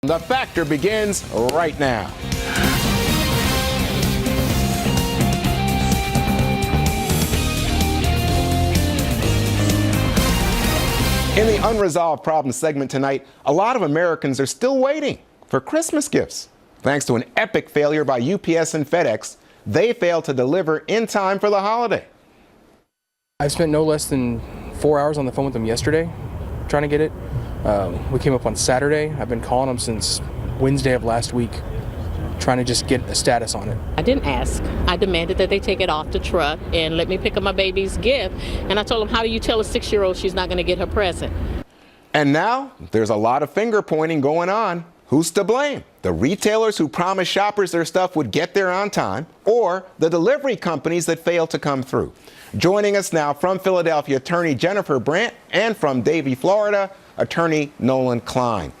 The Factor begins right now. In the Unresolved Problems segment tonight, a lot of Americans are still waiting for Christmas gifts. Thanks to an epic failure by UPS and FedEx, they failed to deliver in time for the holiday. I've spent no less than 4 hours on the phone with them yesterday trying to get it. We came up on Saturday. I've been calling them since Wednesday of last week, trying to just get a status on it. I didn't ask. I demanded that they take it off the truck and let me pick up my baby's gift. And I told them, how do you tell a 6-year-old she's not going to get her present? And now there's a lot of finger pointing going on. Who's to blame? The retailers who promised shoppers their stuff would get there on time, or the delivery companies that failed to come through? Joining us now from Philadelphia, attorney Jennifer Brandt, and from Davie, Florida, attorney Nolan Klein.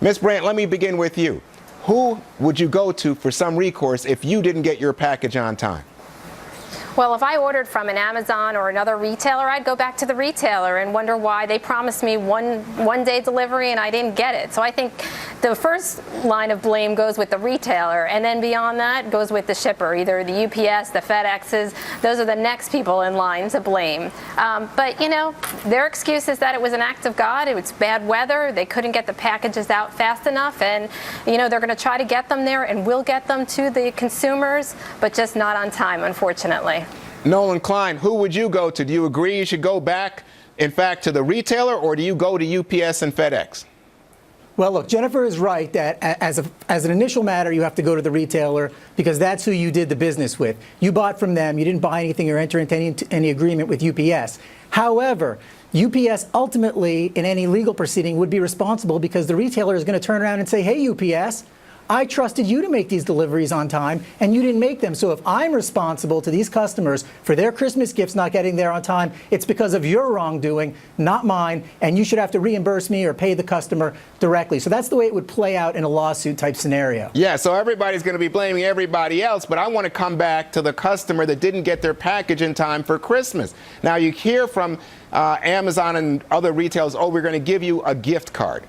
Ms. Brandt, let me begin with you. Who would you go to for some recourse if you didn't get your package on time? Well, if I ordered from an Amazon or another retailer, I'd go back to the retailer and wonder why they promised me one day delivery and I didn't get it. So I think the first line of blame goes with the retailer, and then beyond that goes with the shipper, either the UPS, the FedExes. Those are the next people in line to blame. But, you know, their excuse is that it was an act of God. It was bad weather. They couldn't get the packages out fast enough, and, you know, they're going to try to get them there, and we'll get them to the consumers, but just not on time, unfortunately. Nolan Klein, who would you go to? Do you agree you should go back, in fact, to the retailer, or do you go to UPS and FedEx? Well, look, Jennifer is right that as an initial matter, you have to go to the retailer because that's who you did the business with. You bought from them. You didn't buy anything or enter into any agreement with UPS. However, UPS ultimately, in any legal proceeding, would be responsible because the retailer is going to turn around and say, hey, UPS, I trusted you to make these deliveries on time, and you didn't make them. So if I'm responsible to these customers for their Christmas gifts not getting there on time, it's because of your wrongdoing, not mine, and you should have to reimburse me or pay the customer directly. So that's the way it would play out in a lawsuit type scenario. Yeah, so everybody's going to be blaming everybody else, but I want to come back to the customer that didn't get their package in time for Christmas. Now, you hear from Amazon and other retailers, oh, we're going to give you a gift card.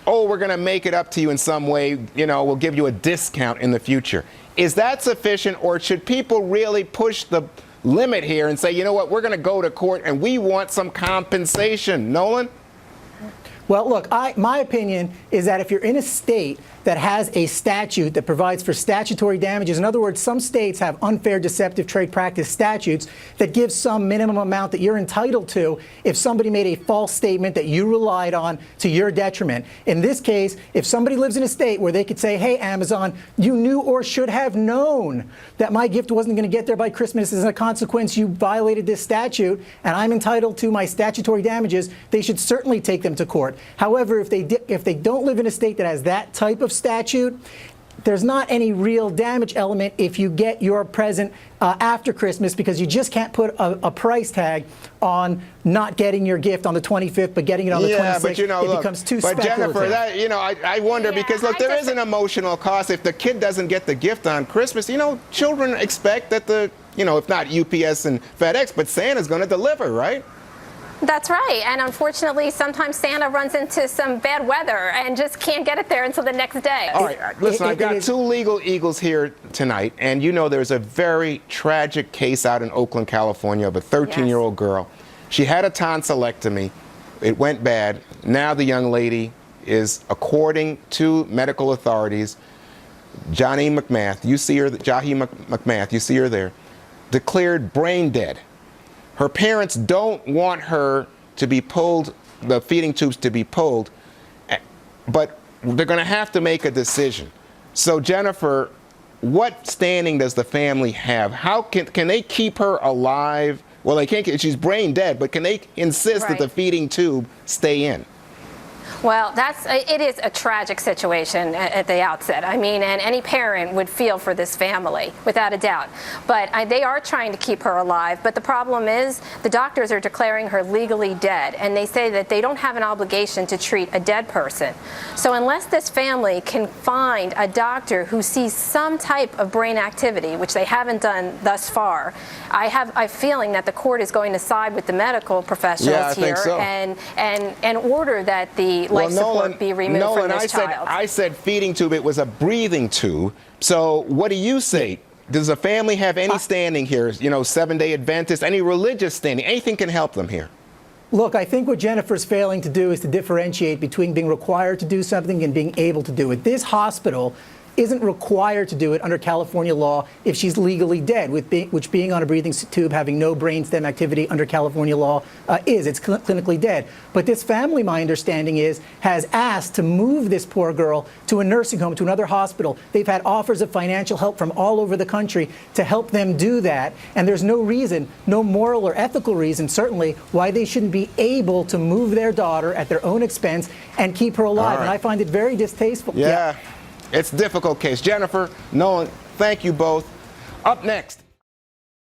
Oh, we're going to make it up to you in some way, you know, we'll give you a discount in the future. Is that sufficient, or should people really push the limit here and say, you know what, we're going to go to court and we want some compensation? Nolan? Well, look, my opinion is that if you're in a state that has a statute that provides for statutory damages, in other words, some states have unfair deceptive trade practice statutes that give some minimum amount that you're entitled to if somebody made a false statement that you relied on to your detriment. In this case, if somebody lives in a state where they could say, hey, Amazon, you knew or should have known that my gift wasn't going to get there by Christmas, as a consequence you violated this statute and I'm entitled to my statutory damages, they should certainly take them to court. However, if they don't live in a state that has that type of statute, there's not any real damage element if you get your present after Christmas, because you just can't put a price tag on not getting your gift on the 25th, but getting it on the 26th. But you know, it becomes too speculative. Jennifer, that, you know, I wonder, because look, there is an emotional cost if the kid doesn't get the gift on Christmas. You know, children expect that if not UPS and FedEx, but Santa's going to deliver, right? That's right, and unfortunately, sometimes Santa runs into some bad weather and just can't get it there until the next day. All right, listen, I've got two legal eagles here tonight, and you know there's a very tragic case out in Oakland, California of a 13-year-old girl. She had a tonsillectomy. It went bad. Now the young lady is, according to medical authorities, Jahi McMath, you see her there, declared brain dead. Her parents don't want her to be pulled, the feeding tubes to be pulled, but they're going to have to make a decision. So, Jennifer, what standing does the family have? How can they keep her alive? Well, they can't. She's brain dead, but can they insist that the feeding tube stay in? Well, it is a tragic situation at the outset. I mean, and any parent would feel for this family, without a doubt. But they are trying to keep her alive. But the problem is the doctors are declaring her legally dead, and they say that they don't have an obligation to treat a dead person. So unless this family can find a doctor who sees some type of brain activity, which they haven't done thus far, I have a feeling that the court is going to side with the medical professionals here and order that the the life support be removed Nolan, from this child. I said feeding tube. It was a breathing tube. So what do you say? Does the family have any standing here? You know, Seventh-day Adventist, any religious standing? Anything can help them here? Look, I think what Jennifer's failing to do is to differentiate between being required to do something and being able to do it. This hospital isn't required to do it under California law if she's legally dead, which being on a breathing tube, having no brainstem activity under California law is. It's clinically dead. But this family, my understanding is, has asked to move this poor girl to a nursing home, to another hospital. They've had offers of financial help from all over the country to help them do that. And there's no reason, no moral or ethical reason, certainly, why they shouldn't be able to move their daughter at their own expense and keep her alive. Right. And I find it very distasteful. Yeah. It's a difficult case. Jennifer, Nolan, thank you both. Up next.